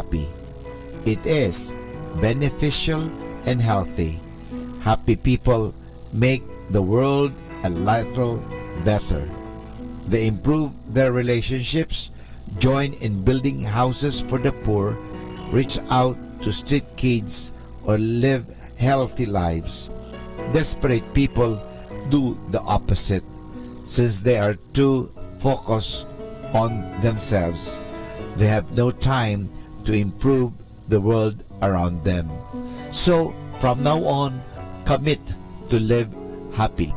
happy. It is beneficial and healthy. Happy people make the world a little better. They improve their relationships, join in building houses for the poor, reach out to street kids, or live healthy lives. Desperate people do the opposite, since they are too focused on themselves. They have no time to improve the world around them. So, from now on, commit to live happy.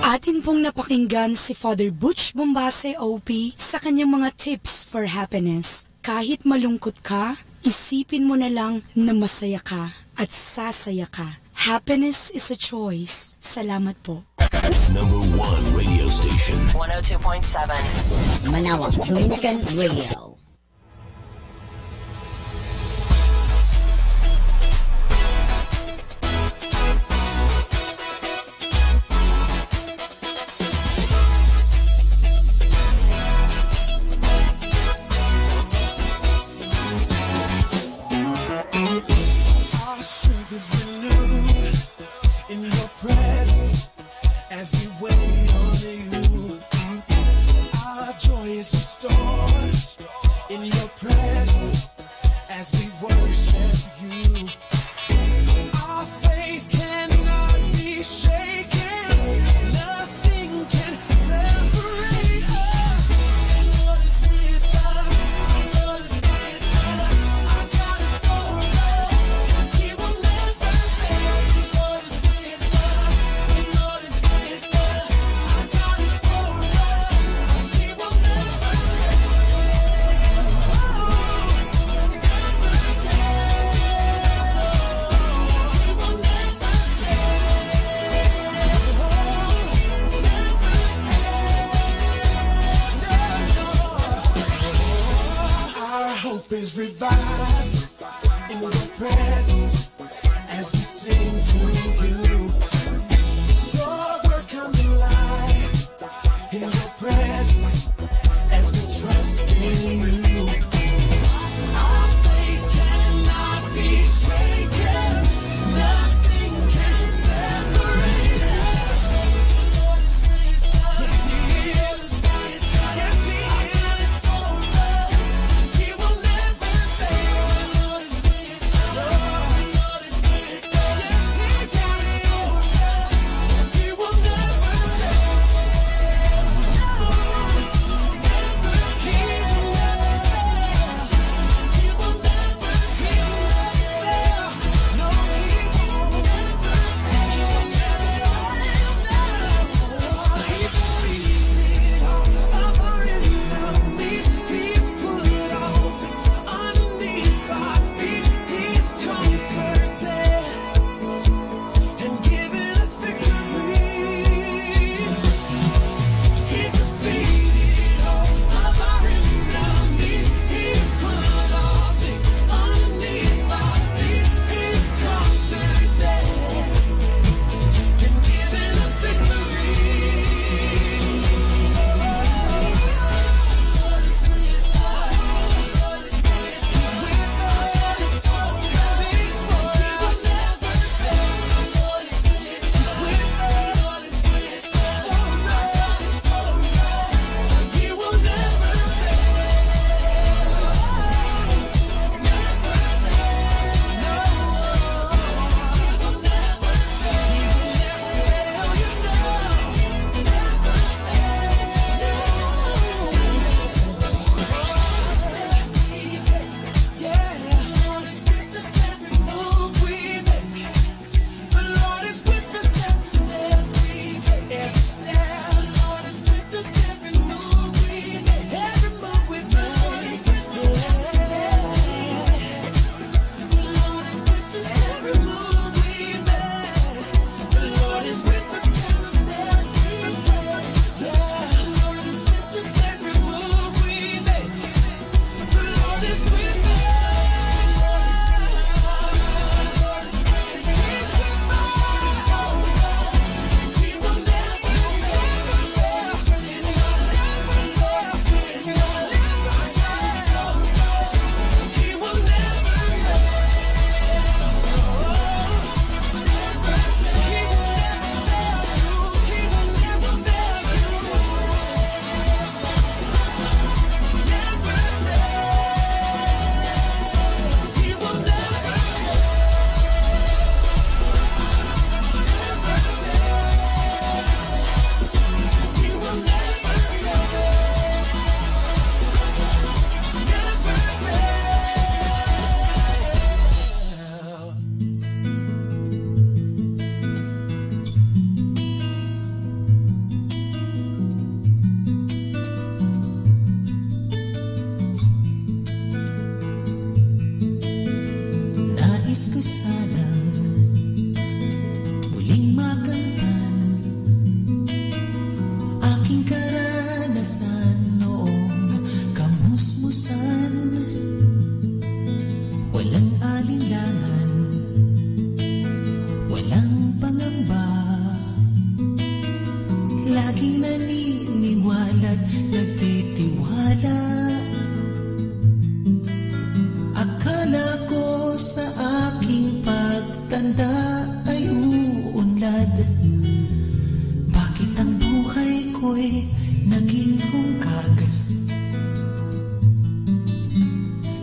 Atin pong napakinggan si Father Butch Bombase OP sa kanyang mga tips for happiness. Kahit malungkot ka, isipin mo na lang na masaya ka at sasaya ka. Happiness is a choice. Salamat po. Number 1 radio station. 102.7 Manawag Dominican Radio. Nais ko sanang muling makamtan aking karanasan noong kamusmusan. Walang alinlangan, walang pangamba, laging naniniwala't nagtitiwala. Akala ko sa aking pagtanda ay uunlad. Bakit ang buhay ko'y naging hungkag?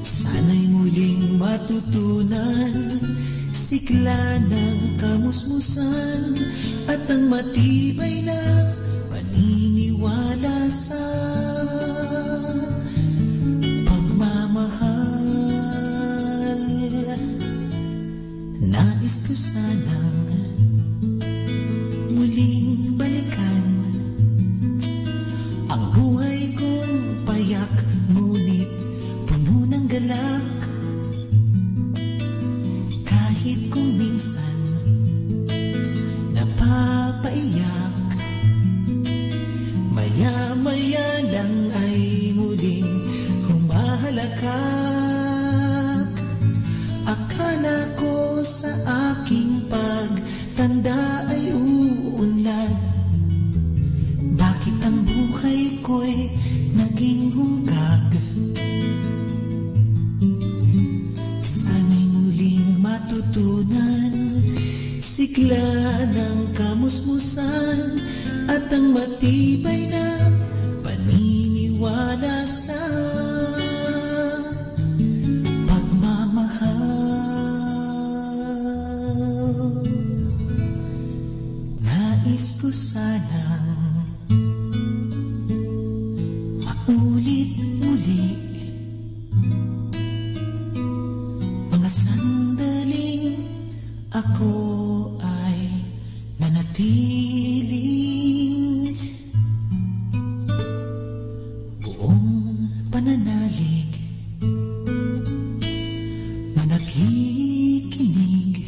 Sana'y muling matutunan sigla ng kamusmusan at ang matibay na paniniwala sa pagmamahal. Nais ko sanang muling balikan ang buhay kong payak ngunit puno ng galak. Kahit kung minsan napapaiyak, maya-maya lang ay muling humahalakak. Akala ko sa aking pagtanda ay uunlad. Bakit ang buhay ko'y naging hungkag? Sana'y muling matutunan sigla ng kamusmusan at ang matibay na paniniwala sa pagmamahal. Nais ko sanang maulit muli mga sandaling ako ay nanatiling buong pananalig na nakikinig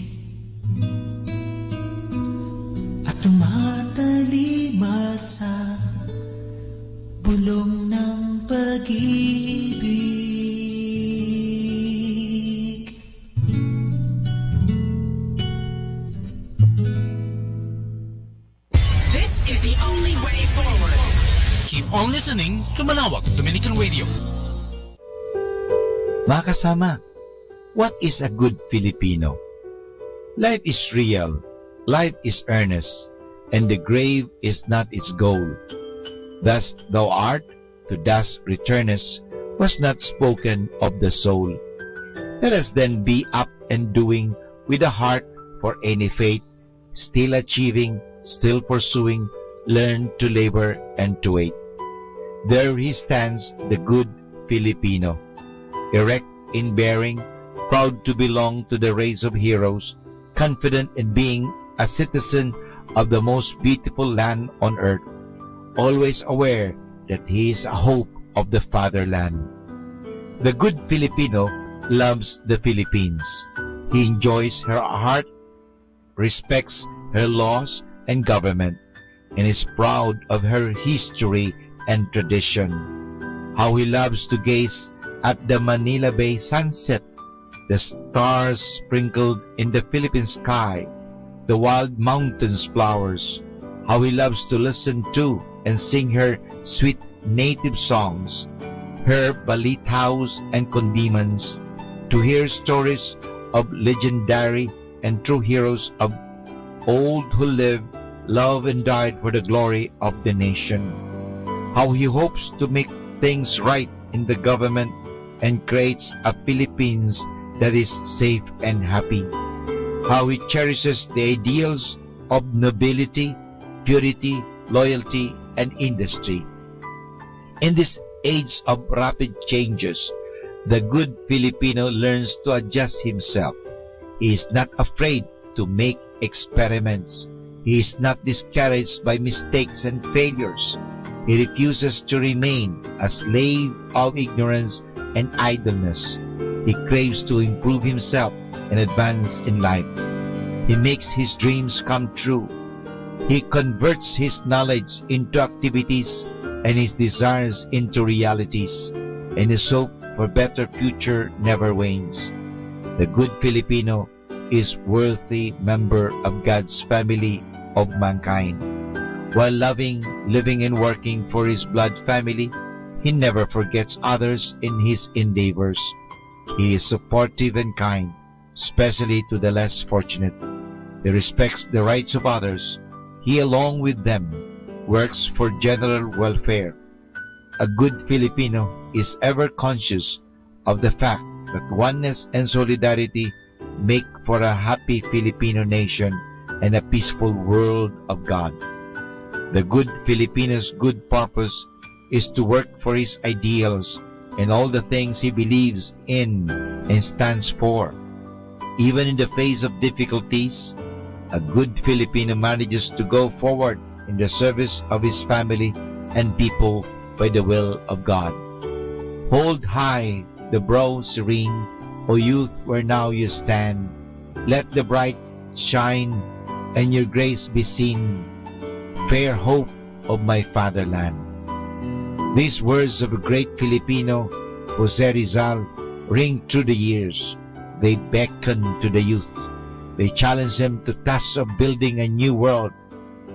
at tumatalima sa bulong ng pag-ibig. This is the only way forward. Keep on listening to Manaoag Dominican Radio. Mga kasama, what is a good Filipino? Life is real, life is earnest, and the grave is not its goal. Thus thou art, to dust returnest, was not spoken of the soul. Let us then be up and doing with a heart for any fate, still achieving, still pursuing, learn to labor and to wait. There he stands, the good Filipino, erect in bearing, proud to belong to the race of heroes, confident in being a citizen of the most beautiful land on earth, always aware that he is a hope of the fatherland. The good Filipino loves the Philippines. He enjoys her heart, respects her laws and government, and is proud of her history and tradition. How he loves to gaze at the Manila Bay sunset, the stars sprinkled in the Philippine sky, the wild mountains' flowers. How he loves to listen to and sing her sweet native songs, her balitaos and condiments, to hear stories of legendary and true heroes of old who lived, loved, and died for the glory of the nation. How he hopes to make things right in the government and creates a Philippines that is safe and happy. How he cherishes the ideals of nobility, purity, loyalty, and industry. In this age of rapid changes, the good Filipino learns to adjust himself. He is not afraid to make experiments. He is not discouraged by mistakes and failures. He refuses to remain a slave of ignorance and idleness. He craves to improve himself and advance in life. He makes his dreams come true. He converts his knowledge into activities and his desires into realities, and his hope for better future never wanes. The good Filipino is worthy member of God's family of mankind. While loving, living, and working for his blood family, he never forgets others in his endeavors. He is supportive and kind, especially to the less fortunate. He respects the rights of others. He, along with them, works for general welfare. A good Filipino is ever conscious of the fact that oneness and solidarity make for a happy Filipino nation and a peaceful world of God. The good Filipino's good purpose is to work for his ideals and all the things he believes in and stands for. Even in the face of difficulties, a good Filipino manages to go forward in the service of his family and people by the will of God. Hold high the brow serene, O youth, where now you stand. Let the bright shine and your grace be seen, fair hope of my fatherland. These words of a great Filipino, Jose Rizal, ring through the years. They beckon to the youth. They challenge them to task of building a new world,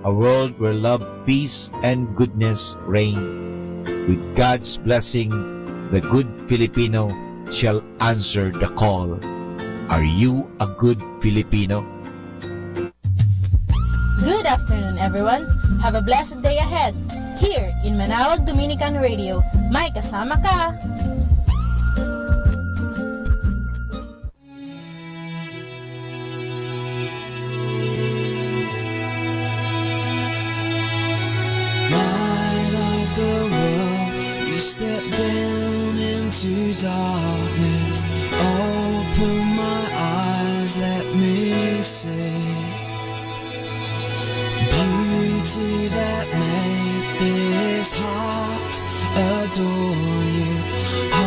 a world where love, peace, and goodness reign. With God's blessing, the good Filipino shall answer the call. Are you a good Filipino? Good afternoon, everyone. Have a blessed day ahead. Here in Manawag Dominican Radio, may kasama ka. Light of the world, you step down into darkness. Open my eyes, let me see beauty that made this heart adore you.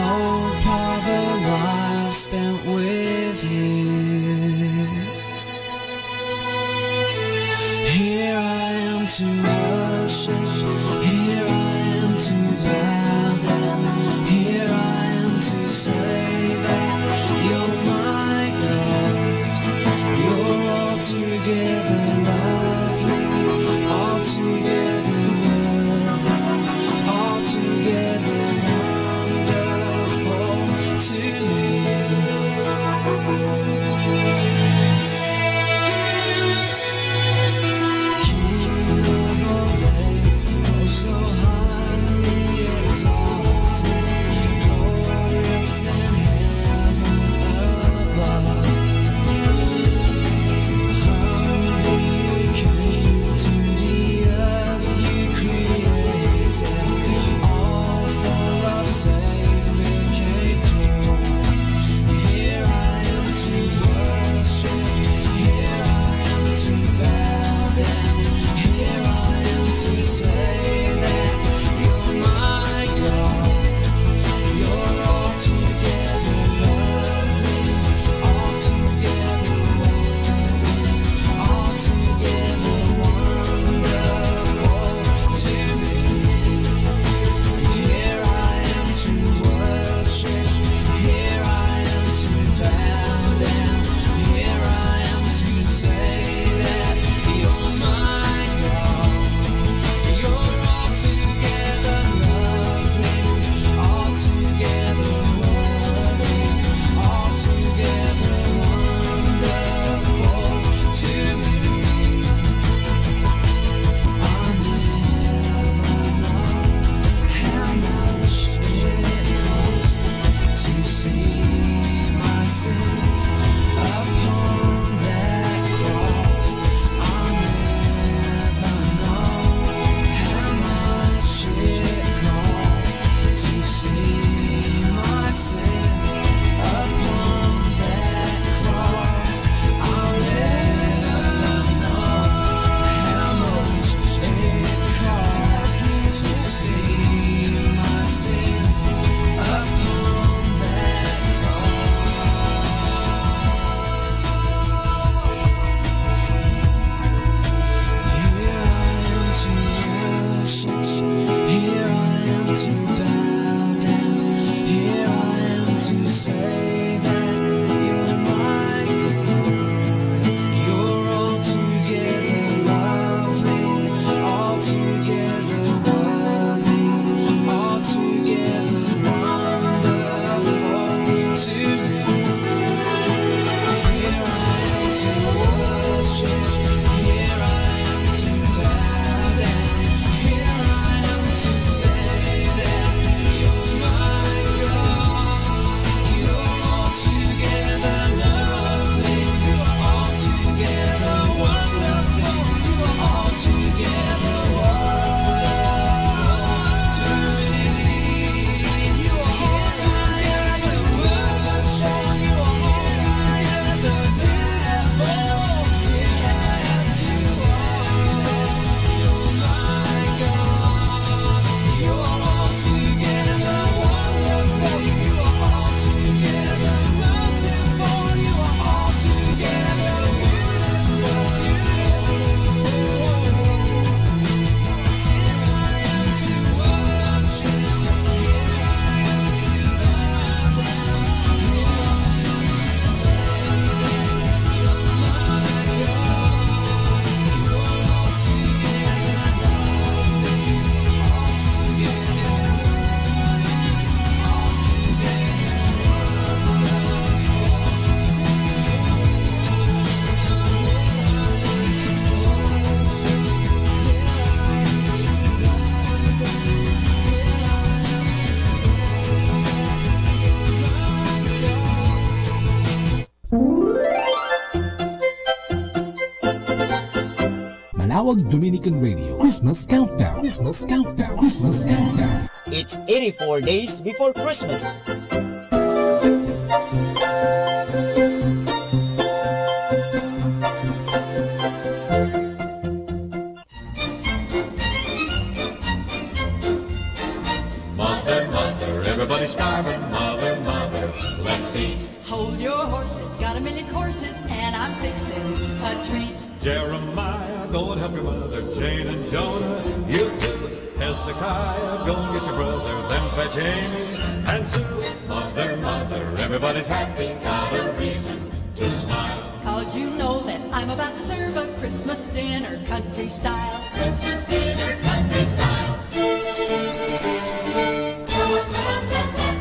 Manawag Dominican Radio Christmas Countdown. Christmas Countdown. Christmas Countdown. It's 84 days before Christmas. Mother, mother, everybody's starving. Mother, mother, let's eat. Hold your horses, got a million courses, and I'm fixing a treat. Jeremiah, go and help your mother. Jane and Jonah, you too. Hezekiah, go and get your brother. Then fetch Amy and Sue. Mother, mother, everybody's happy. Got a reason to smile. Cause you know that I'm about to serve a Christmas dinner country style. Christmas dinner country style.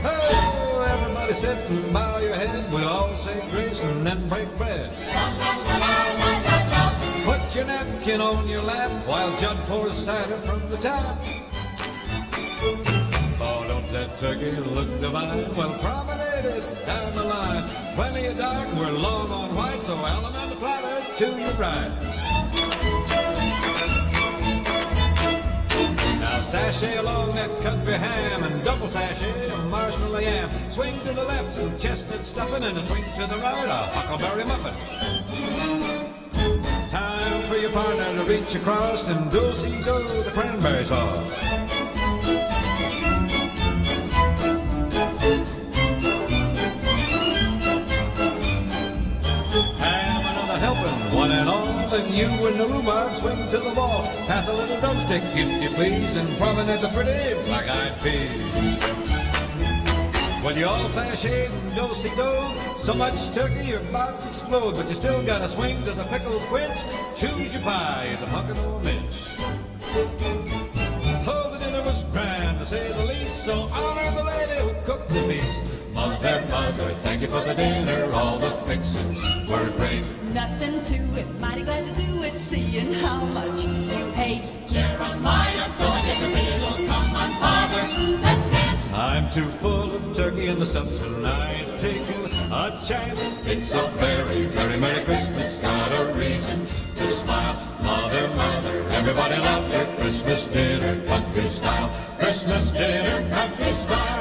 Oh, everybody sit and bow your head. We'll all say grace and then break bread. Put your napkin on your lap while Judd pours cider from the tap. Oh, don't that turkey look divine? Well, promenade it down the line. Plenty of dark, we're long on white, so alum and the platter to your right. Now sashay along that country ham and double sashay a marshmallow yam. Swing to the left some chestnut stuffing and a swing to the right a huckleberry muffin. Time for your partner to reach across and do-si-do the cranberry sauce. Have another helping, one and all, and you and the rhubarb swing to the ball. Pass a little drumstick, if you please, and promenade the pretty black-eyed peas. Well, you all sashay and do-si-do, so much turkey you're about to explode, but you still gotta swing to the pickled quince. Choose your pie, the pumpkin or mince. Oh, the dinner was grand, to say the least, so honor the lady who cooked the feast. Mother, mother, thank you for the dinner, all the fixings were great. Nothing to it, mighty glad to do it, seeing how much you hate. Jeremiah, go and get your meal, come on, father, let's dance. I'm too full of turkey and the stuff, and I ain't taking a chance. It's a very, very Merry Christmas, got a reason to smile. Mother, mother, everybody loved your Christmas dinner, country style. Christmas dinner, country style.